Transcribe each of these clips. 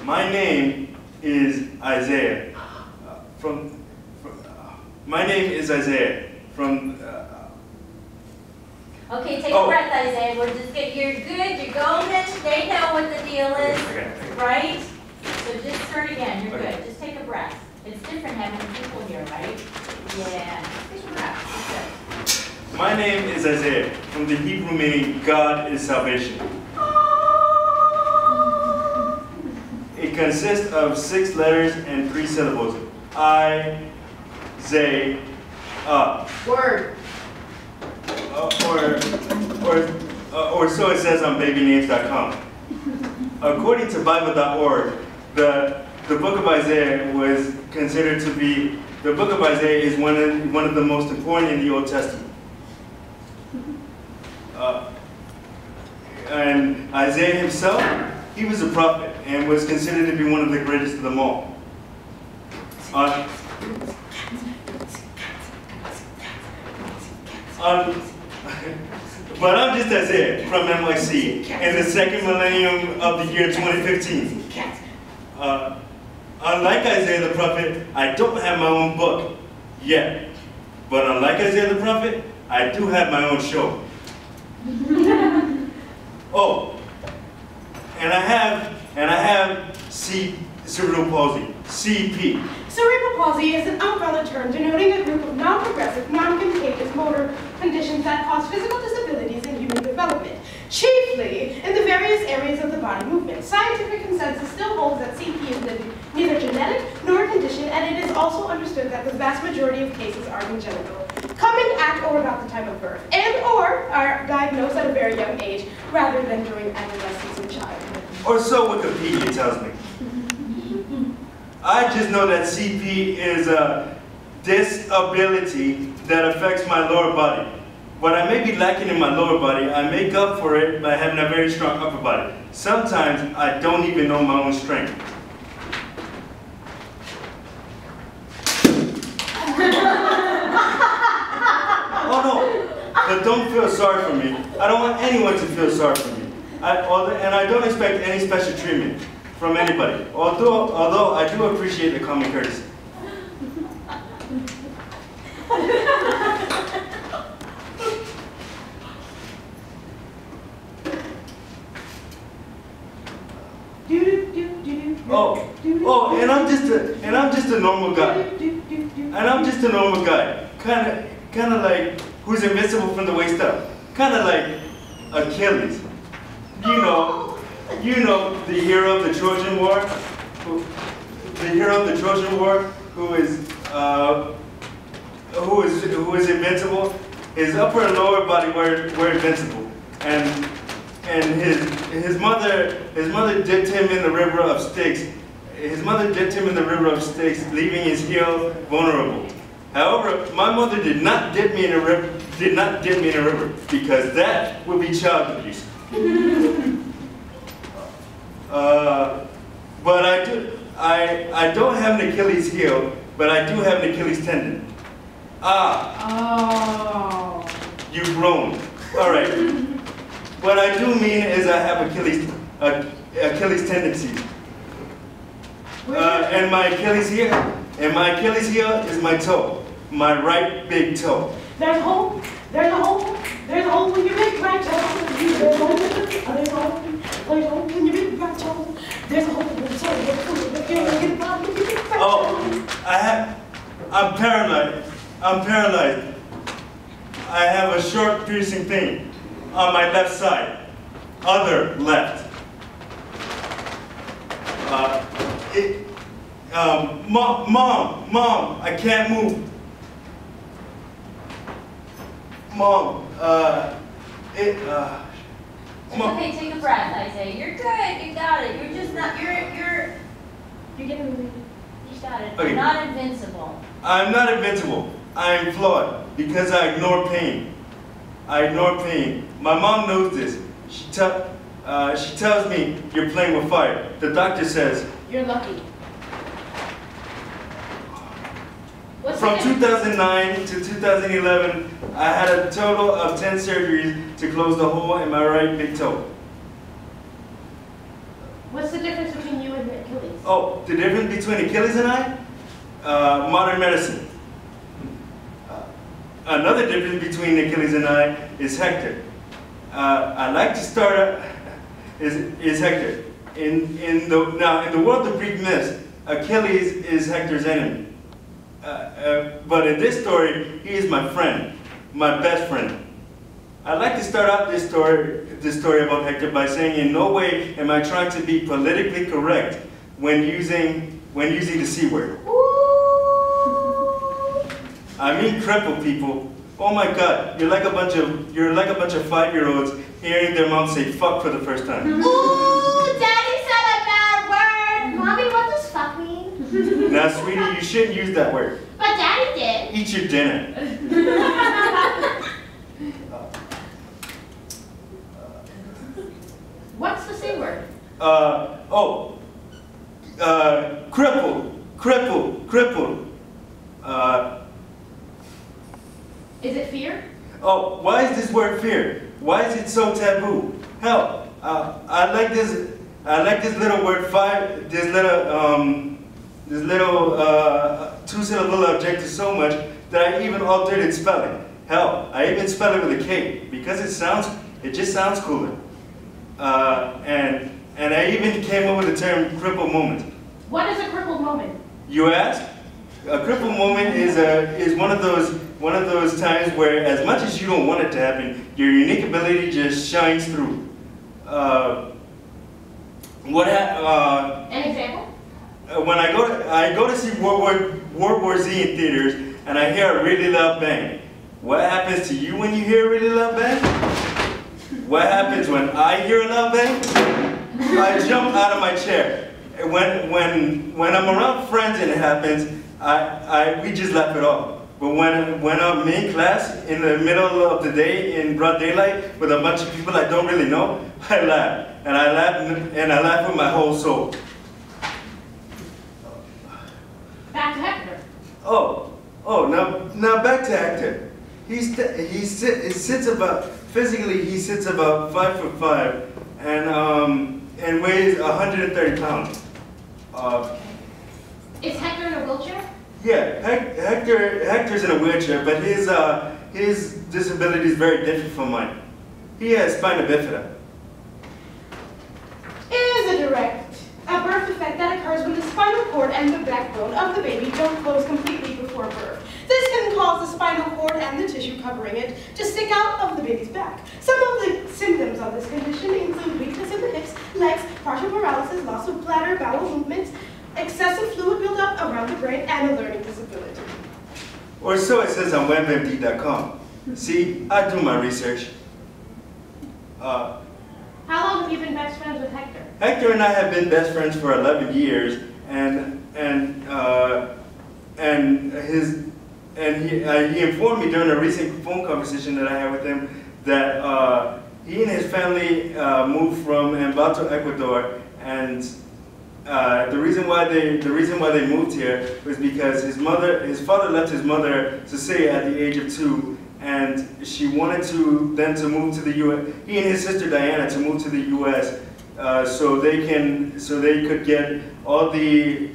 My name is Isaiah. My name is Isaiah from. Okay, take a breath, Isaiah. We're just good. You're good. You're golden. They know what the deal is, right? So just start again. You're good. Just take a breath. It's different having people here, right? Yeah. Take a breath. It's good. My name is Isaiah, from the Hebrew meaning God is salvation. It consists of 6 letters and 3 syllables. I-Z-A. Word. Or so it says on babynames.com. According to Bible.org, the book of Isaiah was considered to be, the book of Isaiah is one of the most important in the Old Testament. And Isaiah himself, he was a prophet and was considered to be one of the greatest of them all. But I'm just Isaiah from NYC in the second millennium of the year 2015. Unlike Isaiah the prophet, I don't have my own book yet. But unlike Isaiah the prophet, I do have my own show. Oh, and I have cerebral palsy, CP. Cerebral palsy is an umbrella term denoting a group of non-progressive, non-contagious motor conditions that cause physical disabilities in human development, chiefly in the various areas of the body movement. Scientific consensus still holds that CP is neither genetic nor a condition, and it is also understood that the vast majority of cases are congenital, coming at or about the time of birth, and/or are diagnosed at a very young age, rather than during adolescence and childhood. Or so Wikipedia tells me. I just know that CP is a disability that affects my lower body. What I may be lacking in my lower body, I make up for it by having a very strong upper body. Sometimes I don't even know my own strength. Oh no, but don't feel sorry for me. I don't want anyone to feel sorry for me. And I don't expect any special treatment from anybody, although I do appreciate the common courtesy. And I'm just a normal guy. And I'm just a normal guy, kind of like who's invincible from the waist up, kind of like Achilles. You know, the hero of the Trojan War, who is invincible. His upper and lower body were invincible, and his mother dipped him in the river of Styx. Leaving his heel vulnerable. However, my mother did not dip me in a river. Because that would be child abuse. But I don't have an Achilles heel, but I do have an Achilles tendon. Oh. You've grown. All right. What I do mean is I have Achilles tendencies. And my Achilles heel is my toe, my right big toe. There's a hole when you make right toe. There's a hole when you make right toe. There's a hole when you make right toe. Oh, I'm paralyzed. I have a short piercing pain on my left side, other left. Mom, I can't move. Mom, Okay, take a breath, Isaiah. You're good. You got it. You're just not. You're getting. You got it. Okay. You're not invincible. I'm not invincible. I am flawed because I ignore pain. My mom knows this. She tells me you're playing with fire. The doctor says you're lucky. From 2009 to 2011, I had a total of 10 surgeries to close the hole in my right big toe. What's the difference between you and and Achilles? Oh, the difference between Achilles and I? Modern medicine. Another difference between Achilles and I is Hector. I like to start out, is Hector. In the world of Greek myths, Achilles is Hector's enemy. But in this story, he is my friend, my best friend. I'd like to start out this story about Hector by saying in no way am I trying to be politically correct when using the C word. I mean crippled people. Oh my God, you're like a bunch of 5-year-olds hearing their mom say fuck for the first time. Ooh, Daddy said a bad word. Mommy, what does fuck mean? Now, sweetie, you shouldn't use that word. But Daddy did. Eat your dinner. What's the C word? Crippled. Is it fear? Oh, why is this word fear? Why is it so taboo? Hell, I like this little word this little 2-syllable adjective so much that I even altered its spelling. Hell, I even spell it with a K because it just sounds cooler. And I even came up with the term crippled moment. What is a crippled moment? You ask? A crippled moment is one of those times where, as much as you don't want it to happen, your unique ability just shines through. An example? When I go to see World War Z in theaters, and I hear a really loud bang. What happens to you when you hear a really loud bang? What happens when I hear a loud bang? I jump out of my chair. When I'm around friends and it happens, we just laugh it off. But when I'm in class in the middle of the day in broad daylight with a bunch of people I don't really know, I laugh. And I laugh with my whole soul. Back to Hector. Now back to Hector. He sits about 5'5" and weighs 130 pounds. Is Hector in a wheelchair? Yeah, Hector's in a wheelchair, but his disability is very different from mine. He has spina bifida. Is a birth defect that occurs when the spinal cord and the backbone of the baby don't close completely before birth. This can cause the spinal cord and the tissue covering it to stick out of the baby's back. Some of the symptoms of this condition include weakness in the hips, legs, partial paralysis, loss of bladder, bowel movements, excessive fluid buildup around the brain, and a learning disability. Or so it says on WebMD.com. See, I do my research. How long have you been best friends with Hector? Hector and I have been best friends for 11 years, and he informed me during a recent phone conversation that I had with him that he and his family moved from Ambato, Ecuador, and the reason why they moved here was because his father left his mother Cecilia at the age of 2, and she wanted to move to the U.S. He and his sister Diana to move to the U.S. So they could get all the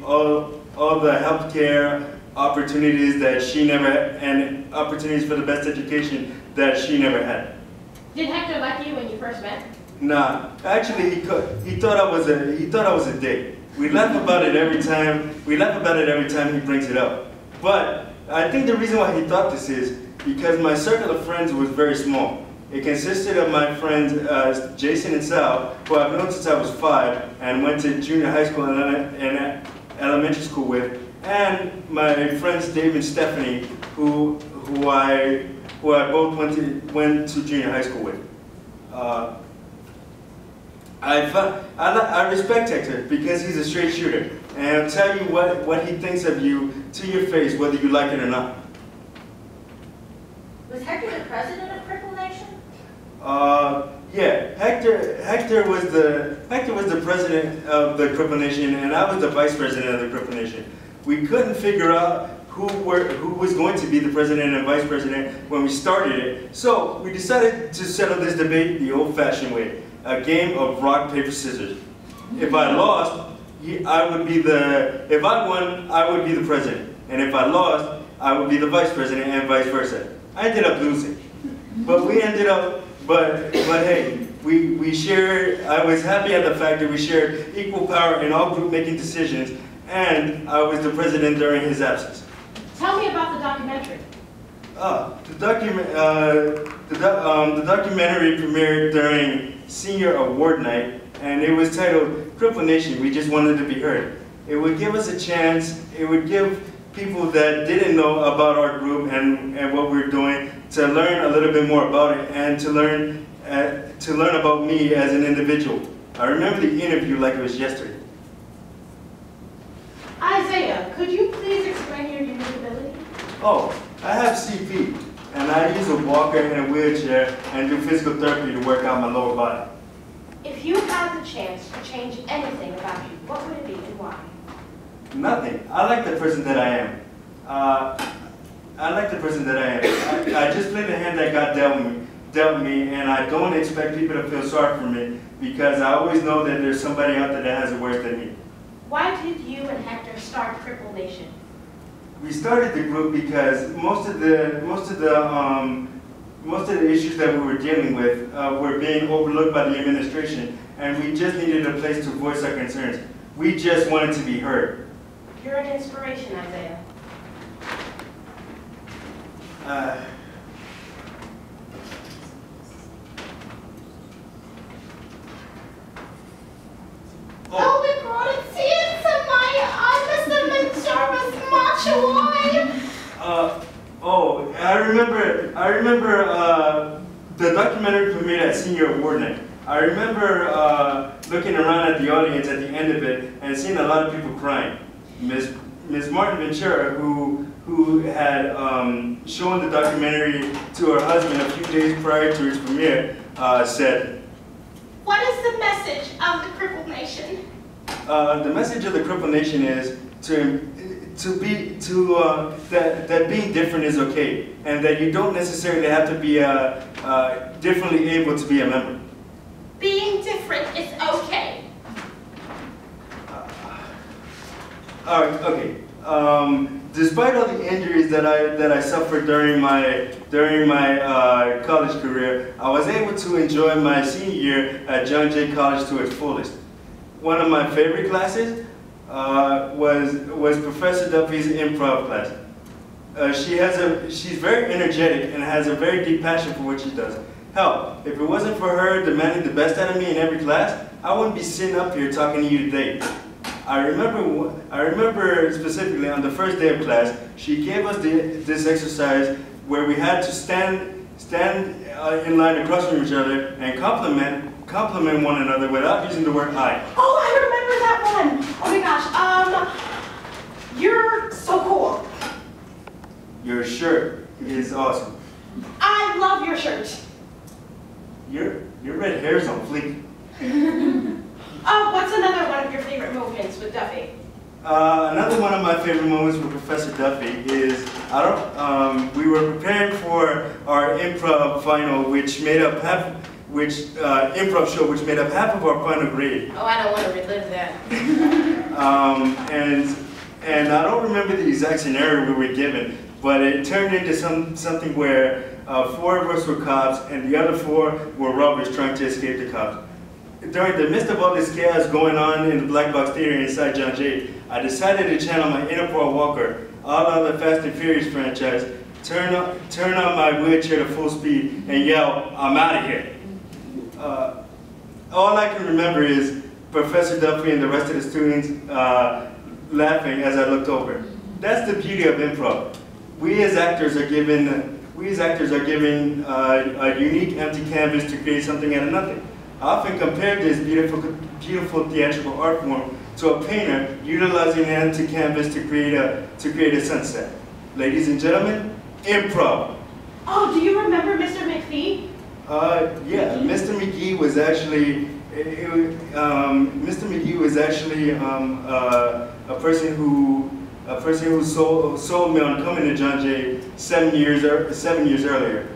healthcare opportunities that she never had, and opportunities for the best education that she never had. Did Hector like you when you first met? Nah, actually he thought I was a dick. We laugh about it every time. He brings it up. But I think the reason why he thought this is because my circle of friends was very small. It consisted of my friends Jason and Sal, who I've known since I was 5 and went to junior high school and elementary school with, and my friends Dave and Stephanie, who I both went to junior high school with. I respect Hector because he's a straight shooter, and I'll tell you what he thinks of you to your face, whether you like it or not. Was Hector the president of Cripple Nation? Yeah, Hector was the president of the Cripple Nation, and I was the vice president of the Cripple Nation. We couldn't figure out who was going to be the president and vice president when we started it, so we decided to settle this debate the old-fashioned way, a game of rock, paper, scissors. If I lost, I would be if I won, I would be the president. And if I lost, I would be the vice president and vice versa. I ended up losing. But we ended up, but hey, we shared, I was happy at the fact that we shared equal power in all group making decisions, and I was the president during his absence. Tell me about the documentary. The documentary premiered during senior award night, and it was titled Cripple Nation, We Just Wanted to Be Heard. It would give us a chance, it would give people that didn't know about our group and what we're doing to learn a little bit more about it and to learn about me as an individual. I remember the interview like it was yesterday. Isaiah, could you please explain your unique ability? Oh, I have CP, and I use a walker and a wheelchair and do physical therapy to work out my lower body. If you had the chance to change anything about you, what would it be and why? Nothing. I like the person that I am. I like the person that I am. I just play the hand that God dealt me, and I don't expect people to feel sorry for me because I always know that there's somebody out there that has it worse than me. Why did you and Hector start Cripple Nation? We started the group because most of the issues that we were dealing with were being overlooked by the administration, and we just needed a place to voice our concerns. We just wanted to be heard. You're an inspiration, Isaiah. Oh, we brought a tear to my Mr. Jarvis Macho. Oh, I remember the documentary premiered at senior award night. I remember looking around at the audience at the end of it and seeing a lot of people crying. Ms. Martin Ventura, who had shown the documentary to her husband a few days prior to its premiere, said, "What is the message of the Cripple Nation?" The message of the Cripple Nation is that being different is okay, and that you don't necessarily have to be differently able to be a member. Being different is okay. Okay. Despite all the injuries that I suffered during my college career, I was able to enjoy my senior year at John Jay College to its fullest. One of my favorite classes was Professor Duffy's improv class. She's very energetic and has a very deep passion for what she does. Hell, if it wasn't for her demanding the best out of me in every class, I wouldn't be sitting up here talking to you today. I remember specifically on the first day of class, she gave us this exercise where we had to stand in line across from each other and compliment one another without using the word I. Oh, I remember that one. Oh my gosh. You're so cool. Your shirt is awesome. I love your shirt. Your red hair's on fleek. What's another one of your favorite moments with Duffy? Another one of my favorite moments with Professor Duffy is, we were preparing for our improv final, which made up improv show, which made up half of our final grade. Oh, I don't want to relive that. And I don't remember the exact scenario we were given, but it turned into something where 4 of us were cops and the other 4 were robbers trying to escape the cops. During the midst of all this chaos going on in the Black Box Theater inside John Jay, I decided to channel my inner Paul Walker, all out of the Fast and Furious franchise, turn on my wheelchair to full speed, and yell, "I'm out of here." All I can remember is Professor Duffy and the rest of the students laughing as I looked over. That's the beauty of improv. We as actors are given a unique empty canvas to create something out of nothing. I often compared this beautiful theatrical art form to a painter utilizing an empty canvas to create a sunset. Ladies and gentlemen, improv. Oh, do you remember Mr. McPhee? Yeah, Mr. McGee was actually a person who sold me on coming to John Jay 7 years earlier.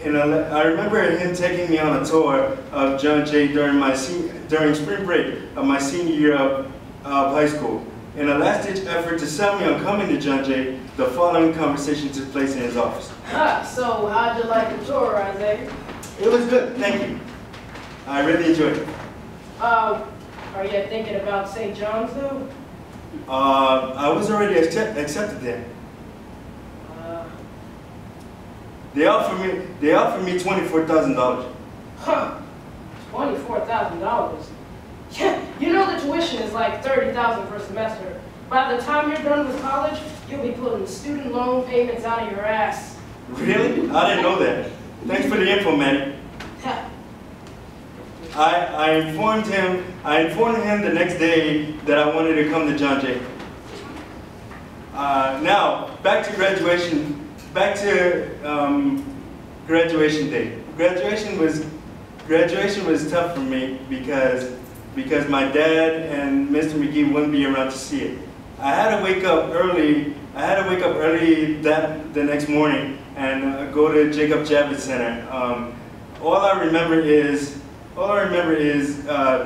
And I remember him taking me on a tour of John Jay during my senior during spring break of my senior year of high school. In a last-ditch effort to sell me on coming to John Jay, the following conversation took place in his office. So how'd you like the tour, Isaiah? It was good, thank you. I really enjoyed it. Are you thinking about St. John's, though? I was already accepted there. They offered me $24,000. Huh, $24,000. Yeah, you know the tuition is like $30,000 per semester. By the time you're done with college, you'll be pulling student loan payments out of your ass. Really? I didn't know that. Thanks for the info, man. I informed him the next day that I wanted to come to John Jay. Now, back to graduation. Back to graduation day. Graduation was tough for me because my dad and Mr. McGee wouldn't be around to see it. I had to wake up early. The next morning and go to Jacob Javits Center. All I remember is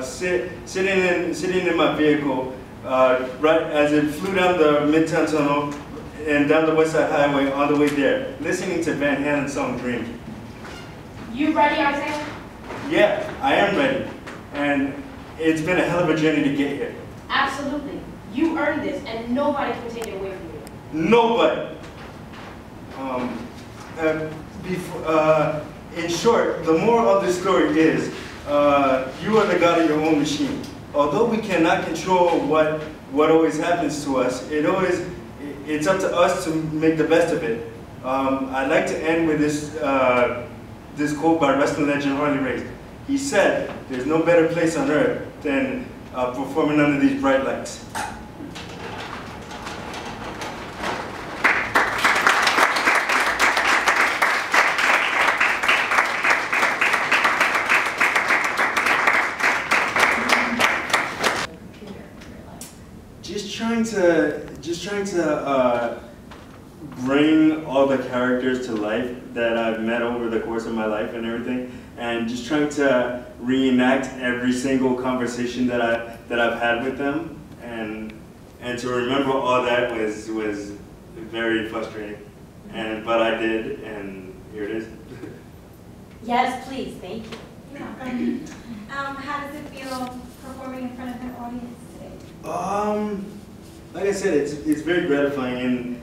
sitting in my vehicle right as it flew down the Midtown Tunnel and down the West Side Highway on the way there, listening to Van Halen's song "Dream." You ready, Isaiah? Yeah, I am ready, and it's been a hell of a journey to get here. Absolutely. You earned this, and nobody can take it away from you. Nobody. In short, the moral of this story is, you are the god of your own machine. Although we cannot control what always happens to us, it's up to us to make the best of it. I'd like to end with this quote by wrestling legend Harley Race. He said, "There's no better place on earth than performing under these bright lights." Just trying to bring all the characters to life that I've met over the course of my life and everything, and just trying to reenact every single conversation that I've had with them, and to remember all that was very frustrating, but I did, and here it is. Yes, please, thank you. Yeah. How does it feel performing in front of an audience today? Like I said, it's very gratifying, and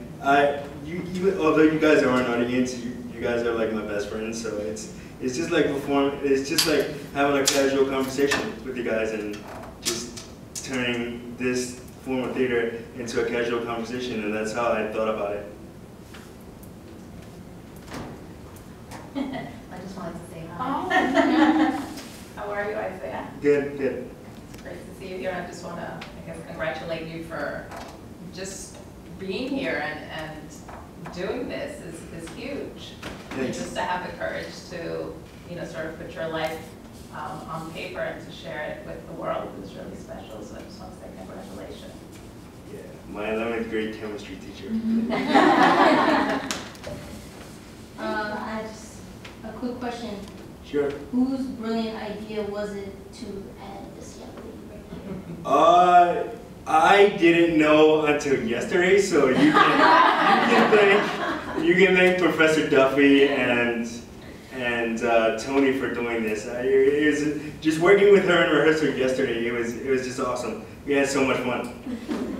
although you guys are an audience, you guys are like my best friends, so it's just like it's just like having a casual conversation with you guys and just turning this form of theater into a casual conversation, and that's how I thought about it. I just wanted to say hi. Oh. How are you, Isaiah? Good. It's great to see you here. I just want to, congratulate you for just being here and doing this is huge. Thanks. Just to have the courage to, sort of put your life on paper and to share it with the world is really special. So I just want to say congratulations. Yeah, my 11th grade chemistry teacher. A quick question. Sure. Whose brilliant idea was it to add this young lady right here? I didn't know until yesterday, so you can thank Professor Duffy and Tony for doing this. It was just working with her in rehearsal yesterday. It was just awesome. We had so much fun.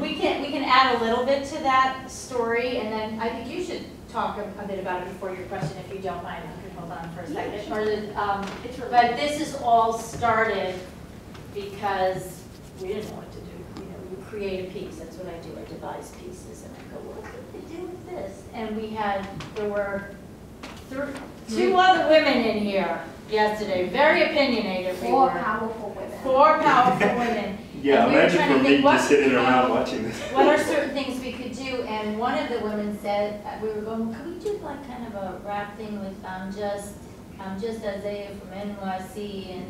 We can add a little bit to that story, and then I think you should talk a bit about it before your question, if you don't mind. You can hold on for a second. But this is all started because we didn't know what to do. We create a piece. That's what I do. I devise pieces, and I go, what could they do with this? And there were two other women in here yesterday, very opinionated. Four powerful women. Four powerful women. Yeah, and we were imagine trying for to me think, just sitting around watching this. what are certain things we could do? And one of the women said, we were going, can we do like kind of a rap thing with I'm just Isaiah from NYC,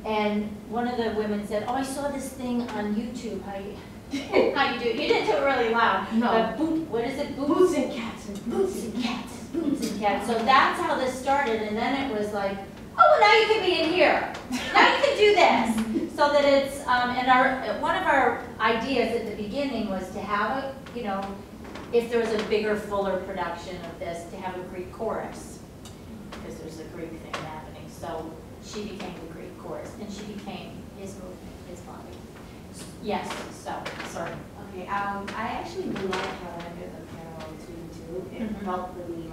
and one of the women said, oh, I saw this thing on YouTube. How you do it? You didn't do it really loud. No. What is it? Boots and cats. Boots and cats. Boots and cats. So that's how this started, and then it was like, well, now you can be in here. Now you can do this. So that it's, and one of our ideas at the beginning was to have a, you know, if there was a bigger, fuller production of this, to have a Greek chorus. Because there's a Greek thing happening. So she became the Greek chorus, and she became his movement, his body. Yes, so, sorry. Okay, I actually really like how I did the parallel between the two. It felt really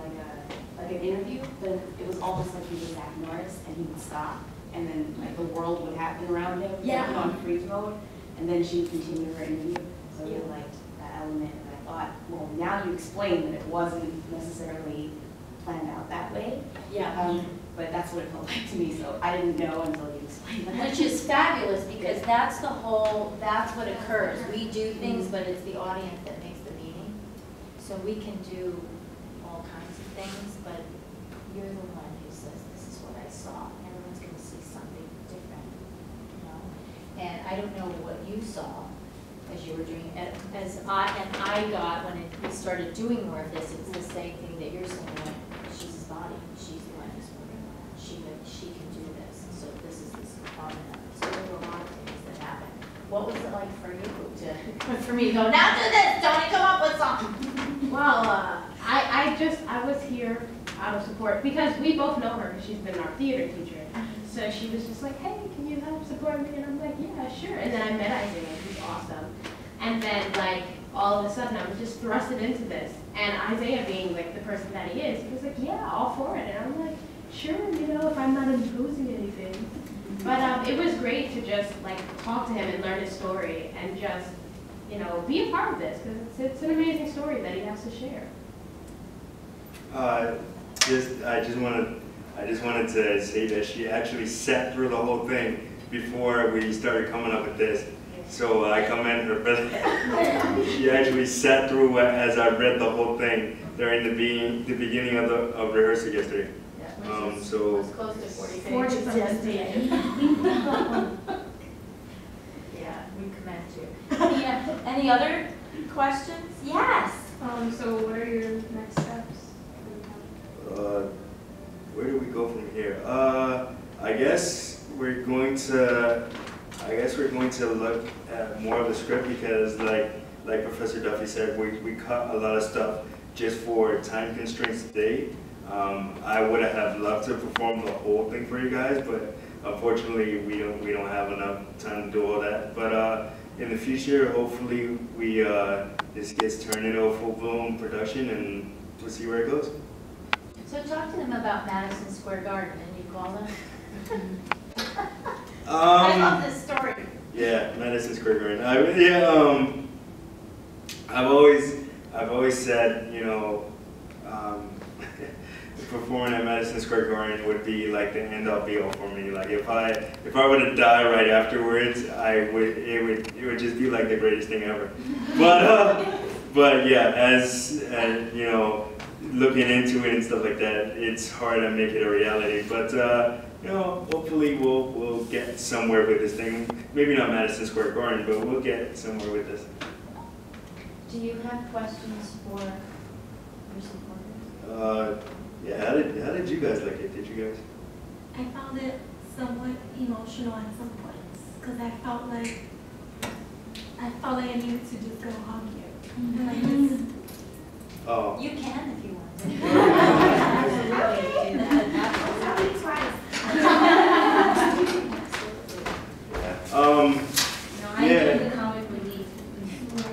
like an interview, but it was almost like he was Zach Norris, and he would stop, and then like the world would happen around him, Yeah. on freeze mode, and then she would continue her interview. So I really liked that element, and I thought, well, now you explained that it wasn't necessarily planned out that way. Yeah. But that's what it felt like to me, so I didn't know until you explained that. Which is fabulous, because that's the whole, that's what occurs. We do things, but it's the audience that makes the meaning. So we can do all kinds of things, but you're the one who says, this is what I saw. Everyone's gonna see something different, you know? And I don't know what you saw as you were doing it. I got, when we started doing more of this, it's the same thing that you're saying, like, she's his body, she's the one who's moving around. She can do this, so this is this component of it. So there were a lot of things that happened. What was it like for you for me to go, now do this, Tony, come up with something? Well, I was here out of support because we both know her because she's been our theater teacher. So she was just like, hey, can you help support me? And I'm like, yeah, sure. And then I met Isaiah, who's awesome. And then like all of a sudden I was just thrusted into this. And Isaiah being like the person that he is, he was like, yeah, all for it. And I'm like, sure, you know, if I'm not imposing anything. But it was great to just like talk to him and learn his story and just, you know, be a part of this because it's an amazing story that he has to share. I just wanted to say that she actually sat through the whole thing before we started coming up with this. So I commend her, but she actually sat through as I read the whole thing during the beginning of rehearsal yesterday. So It was close to 40 40 pages. pages. Yeah, we commend you. Yeah. Any other questions? Yes. So what are your next steps? where do we go from here? I guess we're going to look at more of the script because, like Professor Duffy said, we cut a lot of stuff just for time constraints today. I would have loved to perform the whole thing for you guys, but unfortunately we don't have enough time to do all that. But in the future, hopefully this gets turned into a full-blown production, and we'll see where it goes. So talk to them about Madison Square Garden, and you call them? I love this story. Yeah, Madison Square Garden. I've always said, you know, performing at Madison Square Garden would be like the end-all be-all for me. Like if I were to die right afterwards, it would just be like the greatest thing ever. But yeah, as you know, looking into it and stuff like that, it's hard to make it a reality. But you know, hopefully we'll get somewhere with this thing. Maybe not Madison Square Garden, but we'll get somewhere with this. Do you have questions for your supporters? Yeah, how did you guys like it? Did you guys? I found it somewhat emotional at some points because I felt like I needed to just go hug you. And I just, Oh. You can if you want to. Absolutely do that. No, I Yeah. enjoyed the comic relief.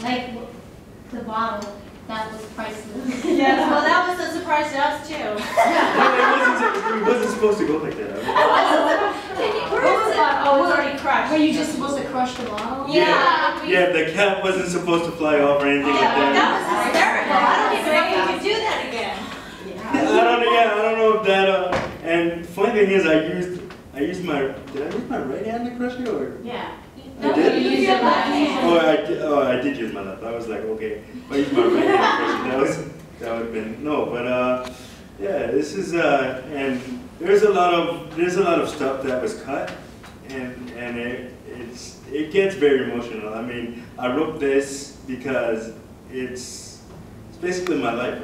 Like the bottle, that was priceless. Yes, well, that was a surprise to us too. It wasn't supposed to go like that. Can you prove it? Oh, it's already crushed. Were you just supposed to crush the bottle? Yeah. Yeah, the cap wasn't supposed to fly off or anything like Yeah, that. that was hysterical. I don't even know if you could do that again. I don't know if that. And funny thing is, did I use my right hand to crush it or? Yeah. I did? You used your left hand. I did use my left. I was like, okay, if I use my right hand to crush it, that would have been no. But yeah, this is and there's a lot of stuff that was cut, and it gets very emotional. I mean, I wrote this because it's basically my life,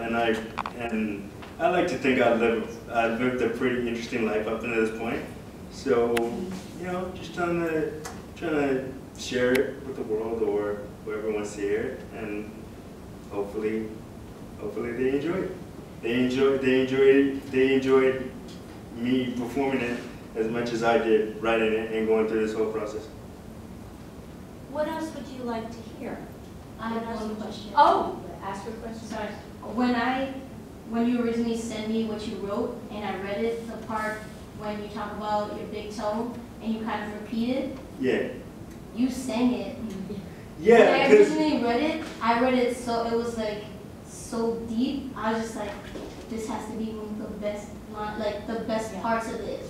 and I like to think I've lived a pretty interesting life up until this point. So, you know, just trying to share it with the world or whoever wants to hear it, and hopefully they enjoy it. They enjoyed me performing it as much as I did writing it and going through this whole process. What else would you like to hear? I have one question. Oh, ask your question. Sorry. When you originally sent me what you wrote, and I read it, the part when you talk about your big toe, and you kind of repeated, Yeah. you sang it. Yeah. When I originally read it, I read it so, it was like, so deep. I was just like, this has to be one of the best, like the best parts of it.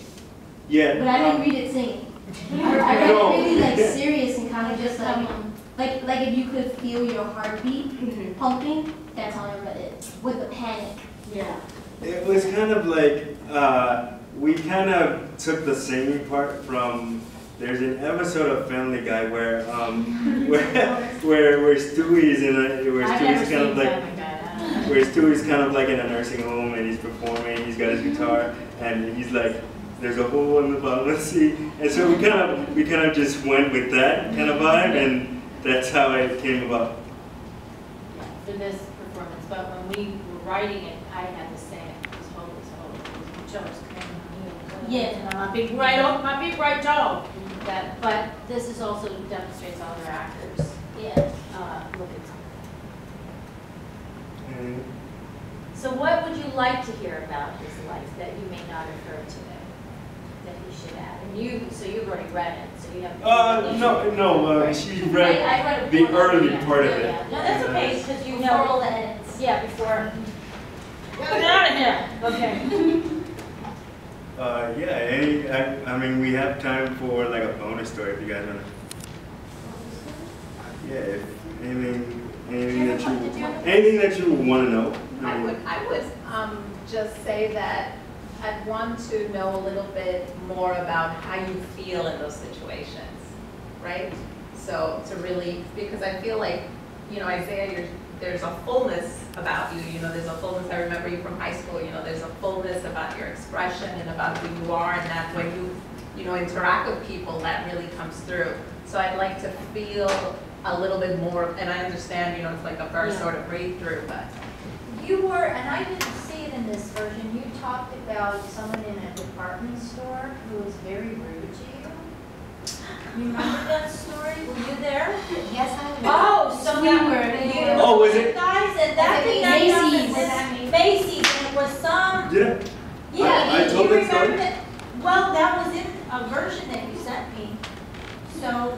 Yeah. But I didn't read it singing. I read it really like serious and kind of just like if you could feel your heartbeat pumping, that's how I read it, with the panic. Yeah. It was kind of like, we kind of took the singing part from, there's an episode of Family Guy where Stewie's in a, where Stewie's kind of like in a nursing home and he's performing, he's got his guitar, and he's like, there's a hole in the bottom of the seat. And so we kind of just went with that kind of vibe, and that's how it came about. Yeah, for this performance, but when we were writing it, I had to say it was holy, Joe's Yeah. my big right toe. That, but this is also demonstrates all their actors. Yeah. Look at something. So what would you like to hear about his life that you may not have heard today, that he should add? And so you've already read it, so you have. No, she read I read the early part of it. Yeah. No, that's okay, because you Before all know. the edits. Yeah, before. Get out of here. Okay. Yeah, I mean, we have time for like a bonus story if you guys want to. Yeah, if anything that you want to know. I would just say that I'd want to know a little bit more about how you feel in those situations, right? So to really, because I feel like, you know, Isaiah, there's a fullness about you, you know, there's a fullness, I remember you from high school, you know, there's a fullness about your expression and about who you are, and that when you know, interact with people, that really comes through. So I'd like to feel a little bit more, and I understand, you know, it's like a first sort of read through, but. You were, and I didn't see it in this version, you talked about someone in a department store who was very rude to you. You remember that story? Were you there? Yes, I was. Oh, so we that were. Oh, was it? Guys, and that thing Macy's. Macy's, and it was some. Yeah. Yeah, I do told you that story. remember that? Well, that was in a version that you sent me. So,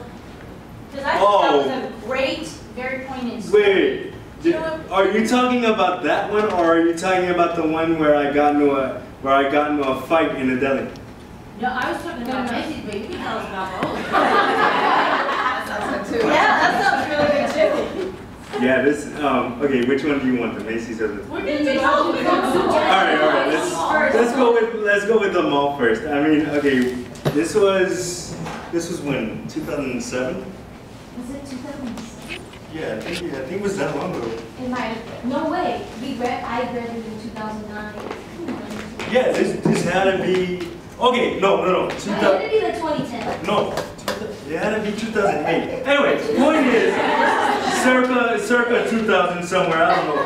because I thought that was a great, very poignant story. Wait. Are you talking about that one, or are you talking about the one where I got into a fight in a deli? No, I was talking about Macy's, but you can tell us about both. That sounds good too. Yeah, that sounds really good too. Yeah, this, okay, which one do you want, the Macy's or the? We're gonna do both. All right, let's go with the mall first. I mean, okay, this was when, 2007? Was it 2007? Yeah, I think it was that long ago. It might have been. No way. I read it in 2009. Yeah, this had to be, okay, no. It had to be like 2010. No, it had to be 2008. Anyway, point is, circa 2000 somewhere, I don't know.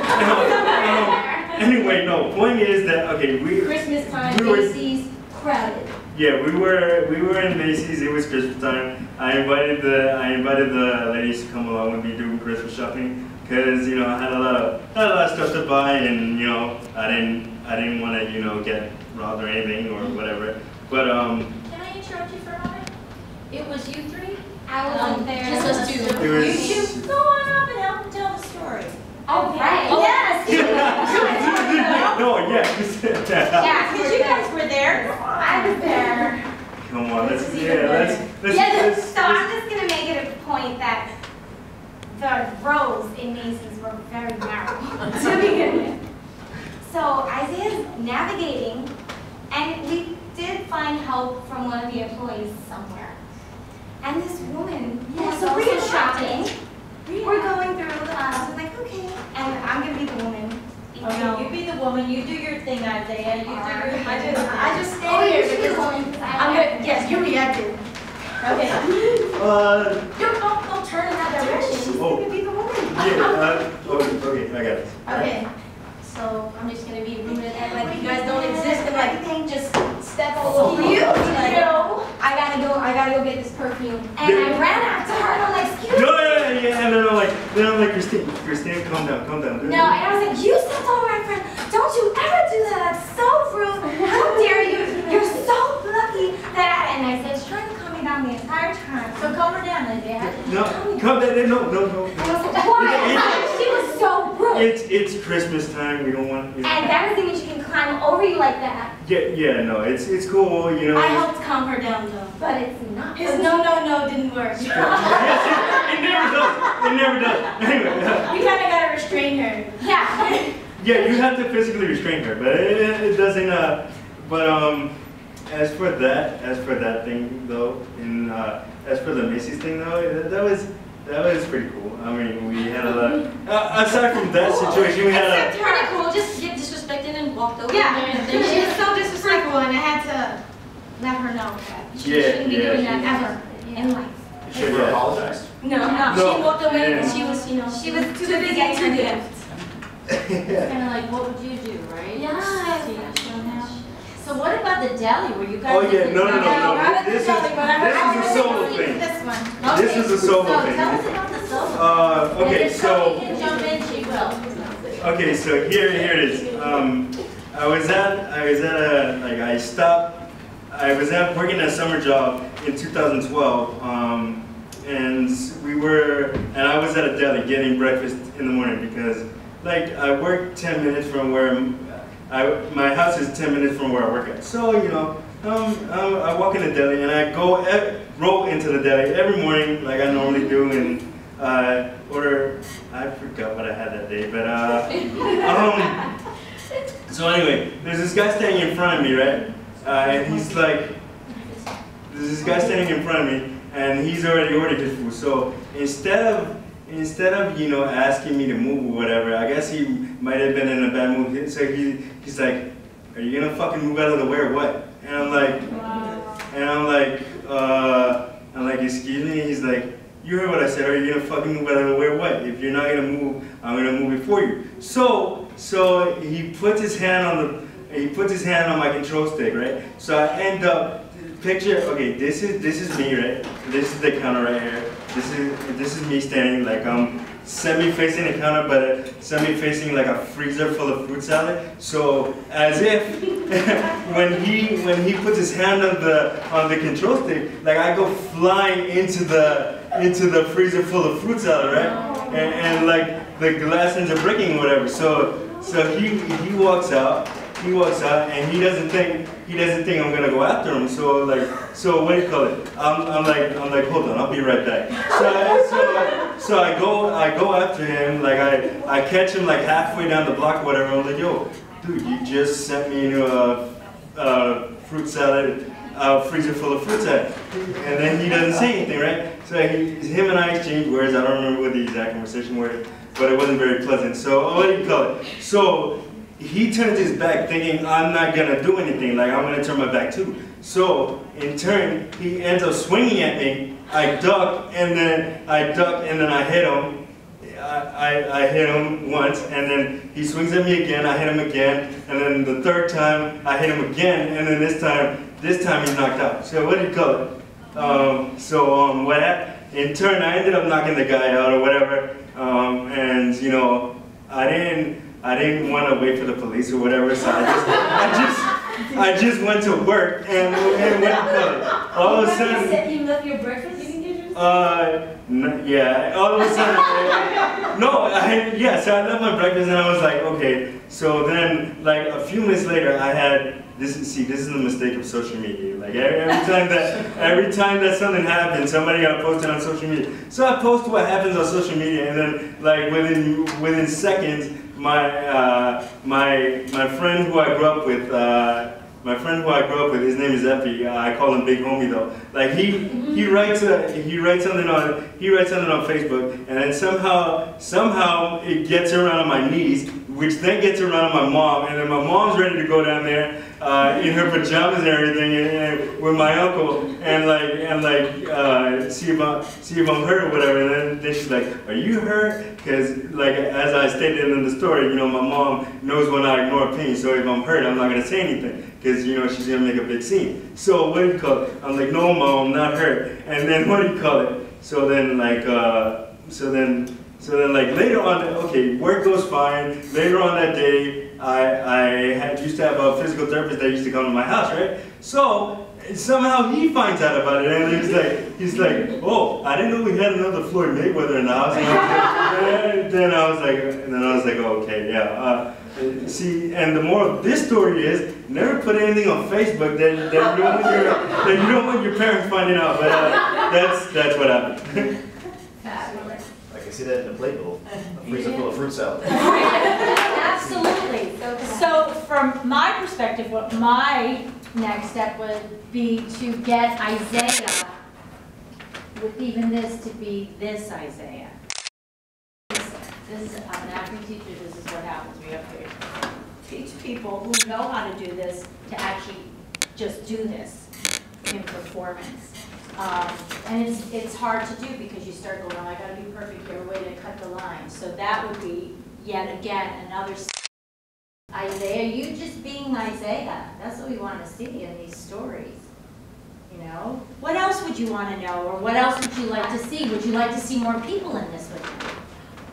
Anyway, no, point is that, okay, Christmas time, Macy's, crowded. Yeah, we were in Macy's. It was Christmas time. I invited the ladies to come along with me doing Christmas shopping because, you know, I had a lot of stuff to buy, and, you know, I didn't want to, you know, get robbed or anything or whatever. But Can I interrupt you for a moment? It was you three? I wasn't there. Just us two. It was- You two, go on up and help them tell the story. Oh, right. Yes. no, yeah, you said that. Yeah, because you guys were there. I was there. Come on, let's. So I'm just gonna make it a point that the rows in Macy's were very narrow to begin with. So Isaiah's navigating, and we did find help from one of the employees somewhere. And this woman who was so also Rhea shopping, Rhea. we're going through the aisles, I'm like, okay, and I'm gonna be the woman, you Okay, you be the woman, you do your thing, Isaiah, you do your thing. I just stand here because I'm gonna, yes, you reacted. Okay. Don't turn in that direction. She's gonna be the woman. Okay, I got it. Okay, so I'm just gonna be rude and act like you guys don't exist and like just step all over you. Like, I gotta go get this perfume. And I ran after her and I'm like, excuse me. And I'm like, Christine, calm down. No, and I was like, you stepped over my friend. Don't you ever do that. That's so rude. How dare you? You're so lucky that. And I said, she's trying to calm me down the entire time. So calm her down, Isaiah. No, calm down. No. Why? She was so rude. It's Christmas time. We don't want. And that doesn't mean she can climb over you like that. Yeah, no, it's cool, you know. I helped calm her down though. But it's not. His no didn't work. Yes, it never does. Anyway. You kind of gotta restrain her. Yeah. Yeah, you have to physically restrain her, but it doesn't. But as for that thing though, and as for the Macy's thing though, that was pretty cool. I mean, we had a lot. Aside from that situation, we had a. It's pretty cool. Just get disrespected and walked over Yeah. there. And She was so disrespectful and I had to let her know that she shouldn't be doing that ever in life. Should have apologized. No, she walked away and she was, she was too busy getting her gift. It's kind of like, what would you do, right? Yeah. So what about the deli where you guys? Oh yeah, no. This is a solo This thing. one. This is a solo So thing. tell us about the solo. Okay, And if so. Tony can jump in, she will. Okay, so here it is. I was working a summer job in 2012, and I was at a deli getting breakfast in the morning because, like, I work 10 minutes from where my house is 10 minutes from where I work at. So, you know, I walk in the deli and I roll into the deli every morning like I normally do and order. I forgot what I had that day, but so anyway, there's this guy standing in front of me, right? And he's like, there's this guy standing in front of me, and he's already ordered his food. So instead of you know asking me to move or whatever, I guess he might have been in a bad mood. So he's like, "Are you gonna fucking move out of the way or what?" And I'm like, excuse me. He's like, you heard what I said. Are you gonna fucking move out of the way or what? If you're not gonna move, I'm gonna move it for you. So he puts his hand on my control stick, right? So I end up picture. Okay, this is me, right? This is the counter right here. This is me standing like semi-facing the counter, but semi-facing like a freezer full of fruit salad. So as if when he puts his hand on the control stick, like I go flying into the freezer full of fruit salad, right? And like the glass ends up breaking or whatever. So he walks out, and he doesn't think I'm gonna go after him. So what do you call it? I'm like, hold on, I'll be right back. So I go after him. Like I catch him like halfway down the block or whatever. I'm like, yo, dude, you just sent me into a fruit salad, freezer full of fruit salad. And then he doesn't say anything, right? So him and I exchange words. I don't remember what the exact conversation was, but it wasn't very pleasant. So what do you call it? So he turns his back thinking I'm not gonna do anything, like I'm gonna turn my back too. So in turn, he ends up swinging at me. I duck and then I hit him. I hit him once, and then he swings at me again. I hit him again, and then the third time I hit him again, and then this time he's knocked out. So what do you call it? What happened? In turn, I ended up knocking the guy out or whatever, and you know, I didn't want to wait for the police or whatever, so I just went to work and what do you call it? All of a sudden. You said you left your breakfast. You didn't get yours? Yeah. All of a sudden. So I left my breakfast and I was like, okay. So then, like a few minutes later, I had this. See, this is the mistake of social media. Like every time that something happens, somebody got to post it on social media. So I post what happens on social media, and then like within seconds. My friend who I grew up with, his name is Epi. I call him Big Homie though. Like he writes something on Facebook, and then somehow it gets around on my knees which then gets around my mom, and then my mom's ready to go down there in her pajamas and everything, and with my uncle, and see if I'm hurt or whatever. And then she's like, "Are you hurt?" Because like as I stated in the story, you know, my mom knows when I ignore pain. So if I'm hurt, I'm not gonna say anything because you know she's gonna make a big scene. So what do you call it? I'm like, "No, mom, I'm not hurt." And then what do you call it? So then later on, okay, work goes fine. Later on that day, I used to have a physical therapist that used to come to my house, right? So somehow he finds out about it, and he's like, "Oh, I didn't know we had another Floyd Mayweather in the house." And then I was like, "Oh, okay, yeah." See, and the moral of this story is never put anything on Facebook that you don't want your parents finding out. But that's what happened. I can see that in a plate bowl, a freezer full of fruit salad. Absolutely. So from my perspective, what my next step would be to get Isaiah, with even this to be this Isaiah. This is, I'm an acting teacher, this is what happens. We have to teach people who know how to do this to actually just do this in performance. And it's hard to do because you start going, oh, I gotta be perfect here, way to cut the line. So that would be, yet again, another Isaiah, you just being Isaiah. That's what we want to see in these stories. You know? What else would you want to know, or what else would you like to see? Would you like to see more people in this with you?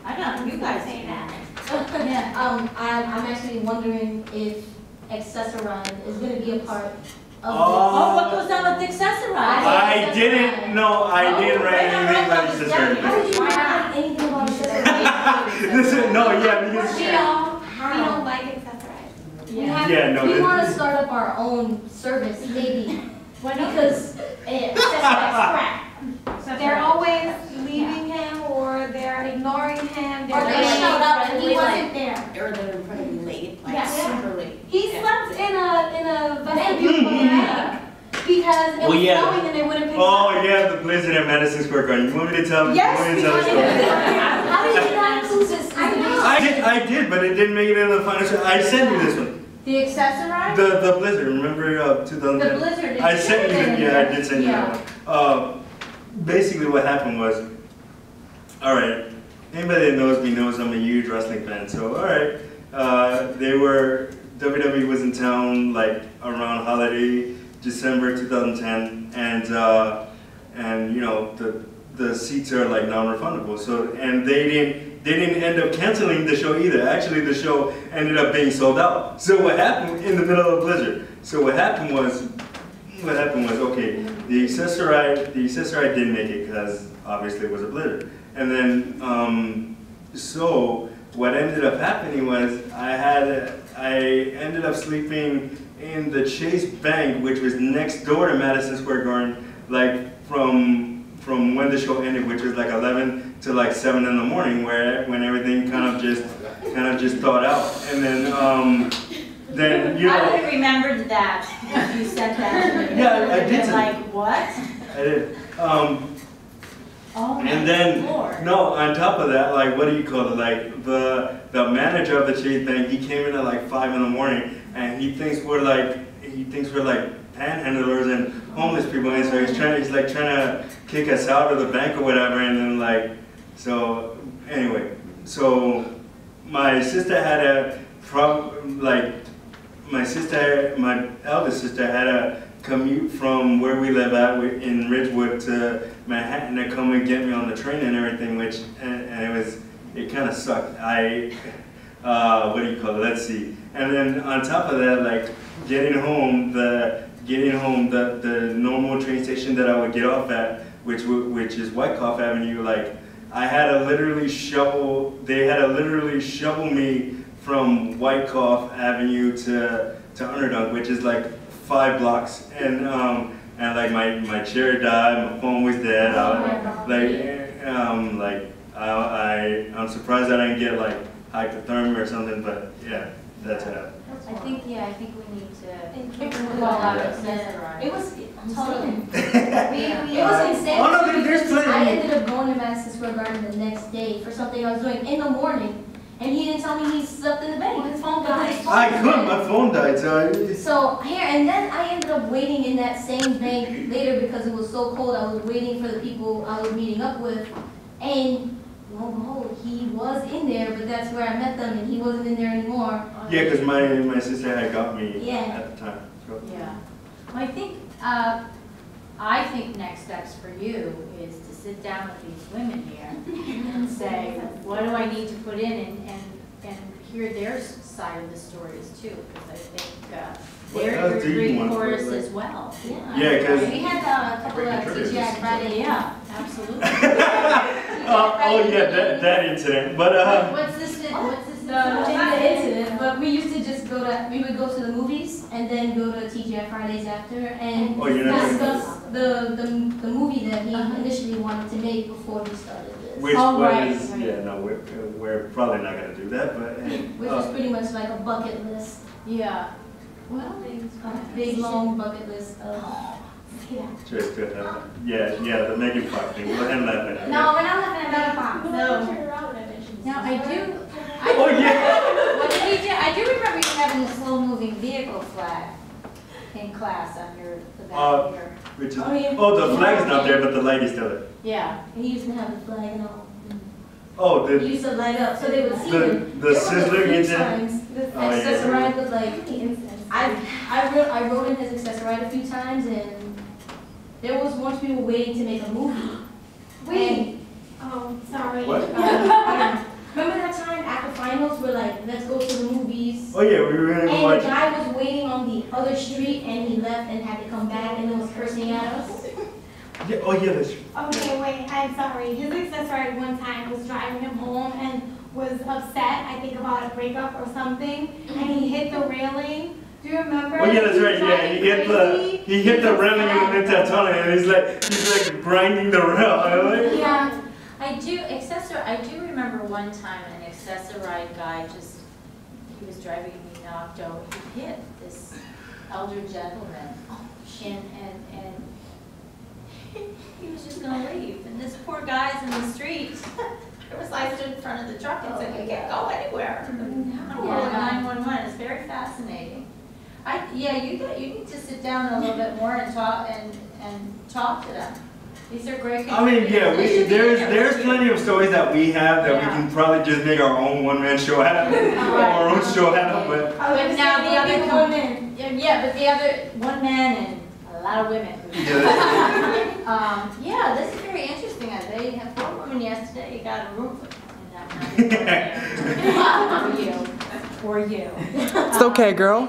I don't know, you guys say that. Yeah. I'm actually wondering if accessorine is going to be a part of this. Oh, what goes on with accessorine? I didn't write anything about accessorine. How did you not write anything about accessorine? Because We don't like accessorized. We want to start up our own service, maybe. Because accessorize crap. They're always leaving him, or they're ignoring him. Or they showed up and he wasn't there. Or they're incredibly late, like Yeah. super late. He slept in a vestibule of a bank because it was snowing and they wouldn't pick him up. Oh yeah, the blizzard at Madison Square Garden. You want me to tell me? Yes, you want me to tell the story? How did you not include this? I did, but it didn't make it in the final show. I sent you this one. The accessorine? The blizzard. Remember 2010? The blizzard. I sent you. Yeah, I did send you that one. Basically, what happened was, all right. Anybody that knows me knows I'm a huge wrestling fan. So all right, WWE was in town like around holiday December 2010, and you know the seats are like non-refundable. So and they didn't end up canceling the show either. Actually, the show ended up being sold out. So what happened in the middle of blizzard? So what happened was okay, the accessoride didn't make it because obviously it was a blizzard. And then so what ended up happening was I ended up sleeping in the Chase Bank, which was next door to Madison Square Garden, like from when the show ended, which was like 11 to like 7 in the morning, when everything kind of just thawed out. And then you know, I would have remembered that if you said that to me. Yeah, I did. Like what? I did. Oh my And then, Lord. no, on top of that, like, what do you call it? Like, the manager of the Chase Bank, he came in at like 5 in the morning, and he thinks we're like panhandlers and homeless people, and so he's trying to kick us out of the bank or whatever, and then like, so anyway, so my sister had a my eldest sister had a commute from where we live at in Ridgewood to Manhattan to come and get me on the train and everything, which it kind of sucked. What do you call it? Let's see. And then on top of that, like getting home, the normal train station that I would get off at, which is Wyckoff Avenue, like they had to literally shovel me from Wyckoff Avenue to Underdog, which is like 5 blocks, and like my chair died, my phone was dead. I'm surprised I didn't get like hypothermia or something, but yeah, that's it. I think we need to Well, call out it accessorine. was totally. It It was insane. Oh, no, there's plenty. I ended up going to Madison Square Garden the next day for something I was doing in the morning, and he didn't tell me he slept in the bank. His phone died. I couldn't. My phone died, so. So here, and then I ended up waiting in that same bank later because it was so cold. I was waiting for the people I was meeting up with, and lo and behold, he was in there, but that's where I met them, and he wasn't in there anymore. Yeah, because my sister had got me Yeah. at the time. So. Yeah. Well, I think next steps for you is to sit down with these women here and say, what do I need to put in and hear their side of the stories too, because I think What they're else do you great want to chorus put, like- as well. Yeah, 'cause- We had a couple of TGI Friday. Yeah, absolutely. Oh yeah, that incident. But What's this? Not the incident, but we used to just we would go to the movies and then go to TGI Fridays after and Oh, you're not discuss the movie that he initially wanted to make before we started this. which Oh, right, was right. yeah, no, we're probably not gonna do that, but Which was pretty much like a bucket list. Yeah. Well, A big long bucket list of. just good. Yeah, the Megan Fox thing. We'll handle that later. No, we're not laughing at Megan Fox. now I do. Oh yeah. What did he do? I do remember you having a slow-moving vehicle flag in class on the back of your. Which is Oh, yeah. the flag is not there, but the light is still there. Yeah. He used to have the flag and all. Oh, He the used to light up so they would see The- him. the sizzler engine? The Oh, yeah. accessoride was like, I wrote in his accessoride a few times and there was once we were waiting to make a movie. Wait. Oh, sorry. what? Remember that time after finals we're like, let's go to the movies? Oh yeah, we were gonna go And the watch. guy was waiting on the other street and he left and had to come back and then was cursing at us. Yeah, oh yeah, that's. Okay, wait, I'm sorry. His accessoride one time was driving him home and was upset, I think about a breakup or something, and he hit the railing. Do you remember? Oh yeah, that's right. He was Yeah, driving he hit the railing in the mid-tunnel, and he's like grinding the rail. Yeah. I do remember one time an accessoride guy he was driving and he knocked over, he hit this elder gentleman. And he was just gonna leave. And this poor guy's in the street. It was like stood in front of the truck and said, you can't go anywhere. I'm calling 911. It's very fascinating. You need to sit down a little bit more and talk to them. These are great. I mean, yeah, there's plenty of stories that we have that we can probably just make our own one-man show out of, or our own show out of, but. But now the other women, but the other one man and a lot of women. Yeah. This is very interesting. They have 4 women yesterday. Got a room for for you. It's okay, girl.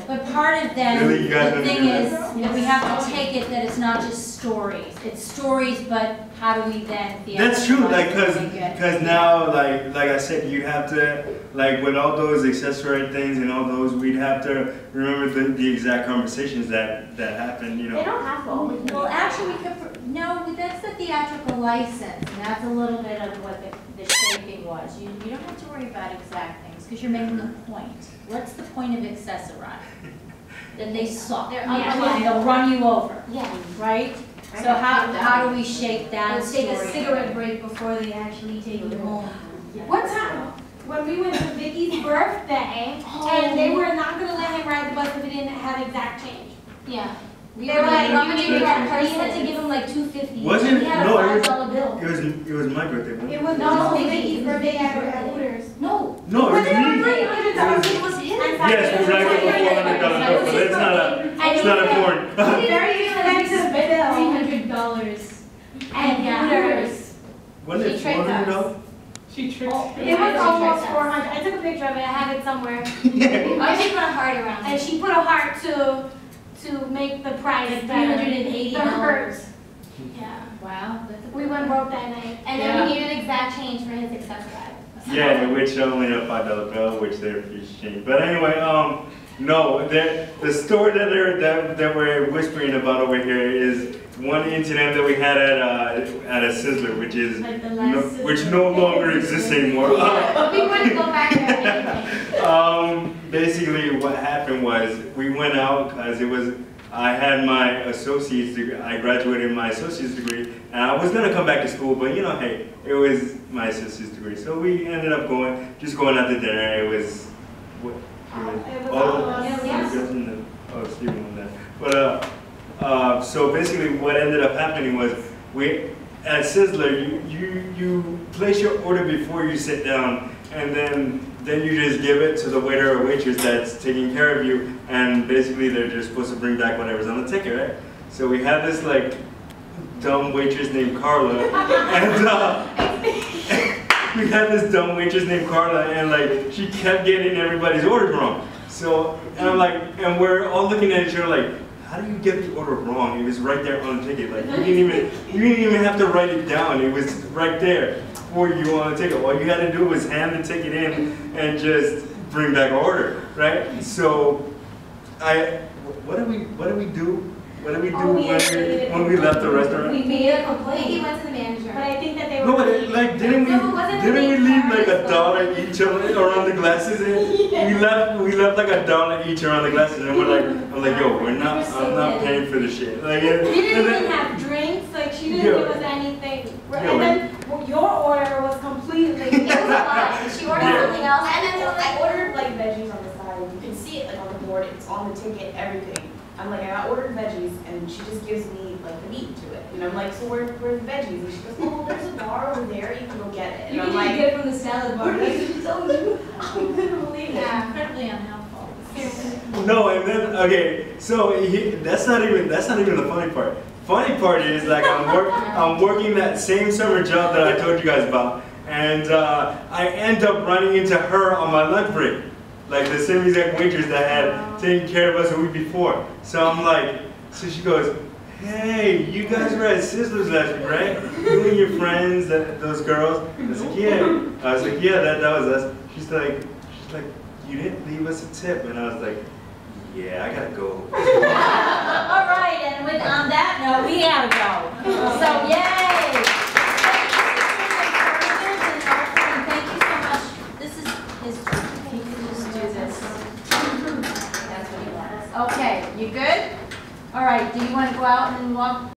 But part of that, Really, you guys the gonna thing do is that? that we have to take it that it's not just stories. It's stories, but how do we then? That's true, like, make it- cause now, like I said, you have to, like, with all those accessory things and all those, we'd have to remember the exact conversations that happened, you know. They don't have to always. Well, actually, no, that's the theatrical license, and that's a little bit of what the shaping was. You don't have to worry about exact things, because you're making a point. What's the point of accessoride? That they saw, they'll run you over, Yeah. right? So how do we shape that They'll take a story? cigarette break before they actually take you home. One time, when we went to Vicky's birthday, and they were not gonna let him ride the bus if he didn't have exact change. Yeah. They were like, You how many had people to give him like $250. Was it? He had a No, it was- $5 bill. It was my birthday, wasn't It it? was No, no Vicky's Vicky's birthday at Hooters. No. No, it was me. It was his. Yes, we racked up a $400 bill, but it's not important. Very expensive bill. $300. And Hooters. Wasn't it She tricked us. $400? It was almost 400. I took a picture of it. I have it somewhere. Oh, she put a heart around And it. she put a heart to make the price Like better. $380. The hurts. Yeah. Wow. that's a- We went broke that night. And then we needed exact change for his accessoride. Yeah, which only a $5 bill, which they're exchange. But anyway, no, the story that we're whispering about over here is one incident that we had at a Sizzler, which is Like the last which no longer exists anymore. But we wouldn't go back there anyway. Basically, what happened was we went out because it was I had my associate's degree. I graduated my associate's degree, and I was gonna come back to school, but you know, hey, it was my associate's degree, so we ended up just going out to dinner. It was what? Stephen was there. But so basically, what ended up happening was at Sizzler, you place your order before you sit down, and then you just give it to the waiter or waitress that's taking care of you, and basically they're just supposed to bring back whatever's on the ticket, right? So we had this like dumb waitress named Carla, and we had this dumb waitress named Carla, and like she kept getting everybody's orders wrong. So and I'm like, and we're all looking at each other like, how do you get the order wrong? It was right there on the ticket. Like you didn't even have to write it down. It was right there for you on the ticket. All you had to do was hand the ticket in and just bring back our order, right? So what did we do? What did we do when we left the restaurant? We made a complaint. He went to the manager. But I think that they were. No, but like didn't we leave like $1 each around the glasses? And we left like $1 each around the glasses, and I'm like, yo, I'm not paying for this shit. Like, We didn't even have drinks. Like she didn't give us anything. And then your order was completely. It was a lie. She ordered something else. And then I ordered like veggies on the side. You can see it like on the board. It's on the ticket, everything. I'm like, I ordered veggies, and she just gives me like the meat to it. And I'm like, so where's the veggies? And she goes, oh, there's a bar over there. You can go get it. And You I'm can like, get it from the salad bar. That's what she told you. I couldn't believe it. Yeah, incredibly unhelpful. No, and then okay, so that's not even the funny part. Funny part is like I'm working that same summer job that I told you guys about, and I end up running into her on my lunch break, like the same exact waitress that had taken care of us a week before. So I'm like, so she goes, hey, you guys were at Sizzler's last week, right? You and your friends, those girls. I was like, yeah. I was like, yeah, that was us. She's like, you didn't leave us a tip, and I was like, yeah, I gotta go. All right, and on that note, we gotta go. So, yay! Thank you so much. This is his turn. He can just do this. That's what he wants. Okay, you good? All right, do you want to go out and walk?